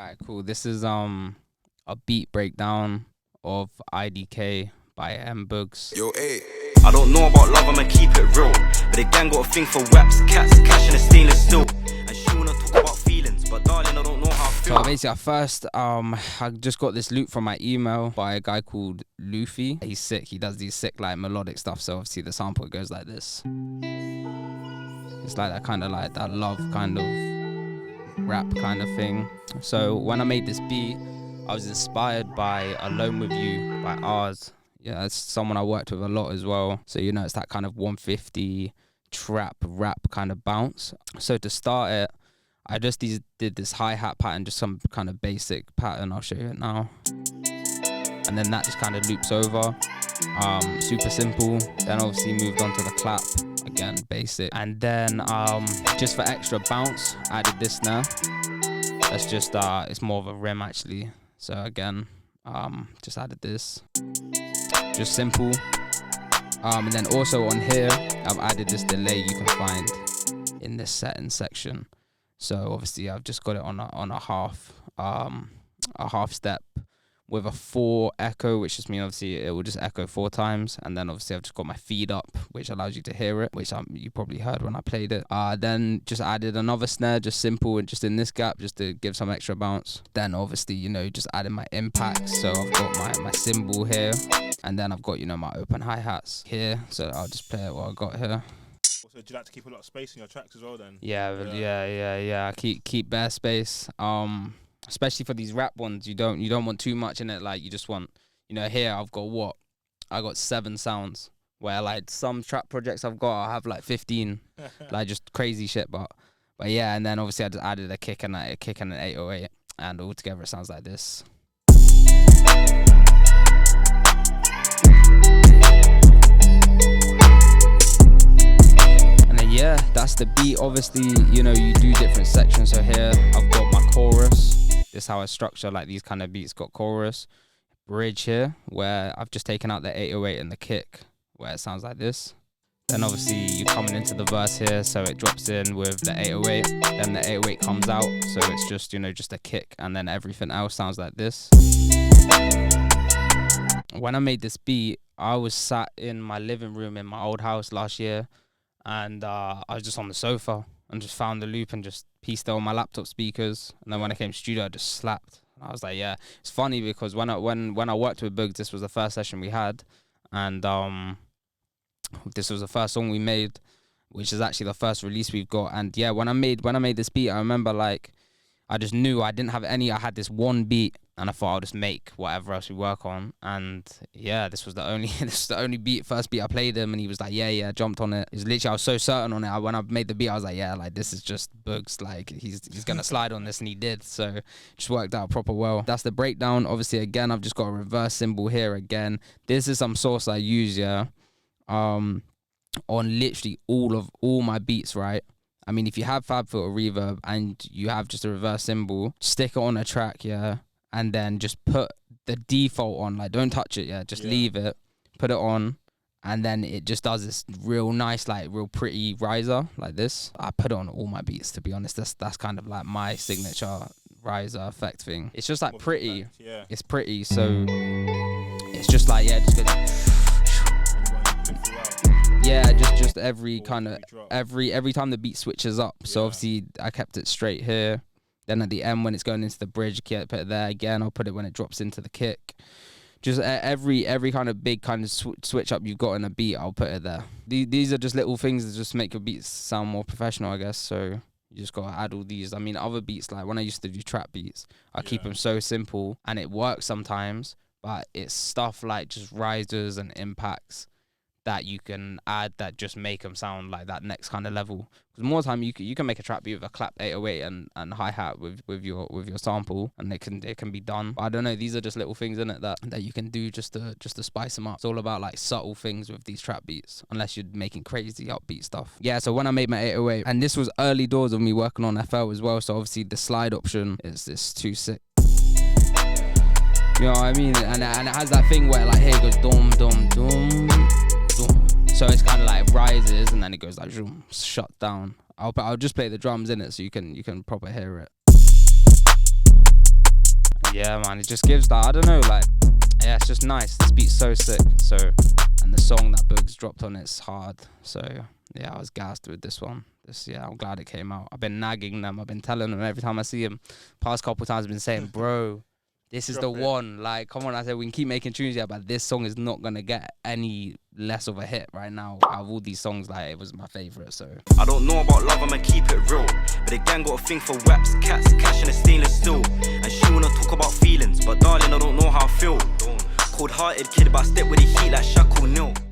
Alright, cool. This is a beat breakdown of IDK by Mboogz. Yo, hey. I don't know about love, I'ma keep it real. But the gang got a thing for raps, cats, cash and a stainless steel. And she wanna talk about feelings, but darling, I don't know how I feel. So basically, at first, I just got this loop from my email by a guy called Luffy. He's sick. He does these sick like melodic stuff. So obviously the sample goes like this. It's like that kind of like that love kind of rap kind of thing. So when I made this beat, I was inspired by Alone With You by Ours. Yeah, it's someone I worked with a lot as well. So, you know, it's that kind of 150 trap rap kind of bounce. So to start it, I just did this hi-hat pattern, just some kind of basic pattern. I'll show you it now. And then that just kind of loops over. Super simple. Then obviously moved on to the clap. Again, basic. And then just for extra bounce, added this snare. That's just, it's more of a rim actually. So again, just added this. Just simple. And then also on here, I've added this delay you can find in this setting section. So obviously I've just got it on a half step with a 4 echo, which just means obviously it will just echo 4 times. And then obviously I've just got my feed up, which allows you to hear it, which you probably heard when I played it. Then just added another snare, just simple and just in this gap, just to give some extra bounce. Then obviously, you know, just added my impacts. So I've got my cymbal here, and then I've got, you know, my open hi-hats here. So I'll just play it what I got here. Also, do you like to keep a lot of space in your tracks as well then? Yeah. Keep bare space. Especially for these rap ones, you don't want too much in it. Like you just want, you know, here I've got I got 7 sounds. Where like some trap projects I've got, I have like 15, like just crazy shit. But yeah, and then obviously I just added a kick and an 808, and all together it sounds like this. And then yeah, that's the beat. Obviously, you know, you do different sections. So here I've got my chorus. This is how I structure like these kind of beats. Got chorus, bridge here, where I've just taken out the 808 and the kick, where it sounds like this. Then obviously you're coming into the verse here, so it drops in with the 808. Then the 808 comes out, so it's just, you know, just a kick, and then everything else sounds like this. When I made this beat, I was sat in my living room in my old house last year, and I was just on the sofa and just found the loop and just pieced it on my laptop speakers. And then when I came to studio, I just slapped. I was like, yeah. It's funny because when I worked with Mboogz, this was the first session we had, and this was the first song we made, which is actually the first release we've got. And yeah, when I made this beat, I remember like I just knew I didn't have any. I had this one beat, and I thought I'll just make whatever else we work on. And yeah, this was the only first beat I played him, and he was like, yeah, jumped on it. It was literally, I was so certain on it. When I made the beat, I was like, yeah, like this is just Mboogz, like he's gonna slide on this, and he did. So it just worked out proper well. That's the breakdown. Obviously, again, I've just got a reverse cymbal here again. This is some source I use, yeah, on literally all my beats, right? I mean, if you have FabFilter reverb and you have just a reverse cymbal, stick it on a track, yeah, and then just put the default on, like don't touch it, yeah, just leave it, put it on, and then it just does this real nice, like real pretty riser like this. I put it on all my beats, to be honest. That's kind of like my signature riser effect thing. It's just like pretty, yeah. It's pretty, so it's just like, yeah, just goes. Yeah, just every kind of every time the beat switches up. So obviously I kept it straight here. Then at the end when it's going into the bridge, put it there again. I'll put it when it drops into the kick. Just every kind of big kind of switch up you've got in a beat, I'll put it there. These are just little things that just make your beats sound more professional, I guess. So you just gotta add all these. I mean, other beats, like when I used to do trap beats, I keep them so simple, and it works sometimes. But it's stuff like just risers and impacts that you can add that just make them sound like that next kind of level. Because more time you can make a trap beat with a clap 808 and hi-hat with your sample, and it can be done. But I don't know, these are just little things in it that you can do just to spice them up. It's all about like subtle things with these trap beats, unless you're making crazy upbeat stuff. Yeah, so when I made my 808, and this was early doors of me working on FL as well, so obviously the slide option is too sick. You know what I mean? And it has that thing where like here it goes dum dum dum. So it's kind of like rises and then it goes like zoom, shut down. I'll just play the drums in it so you can proper hear it. Yeah, man, it just gives that, I don't know, like, yeah, it's just nice. This beat's so sick. So, and the song that Mboogz dropped on it's hard. So, yeah, I was gassed with this one. Yeah, I'm glad it came out. I've been nagging them. I've been telling them every time I see them. Past couple times I've been saying, bro, this is the one. Like, come on, I said, we can keep making tunes, yeah, but this song is not going to get any less of a hit right now. Out of all these songs, like, it was my favourite, so. I don't know about love, I'ma keep it real. But the gang got a thing for raps, cats, cash and a stainless steel. And she wanna talk about feelings, but darling, I don't know how I feel. Cold-hearted kid, but I step with the heat like Shaquille O'Neal.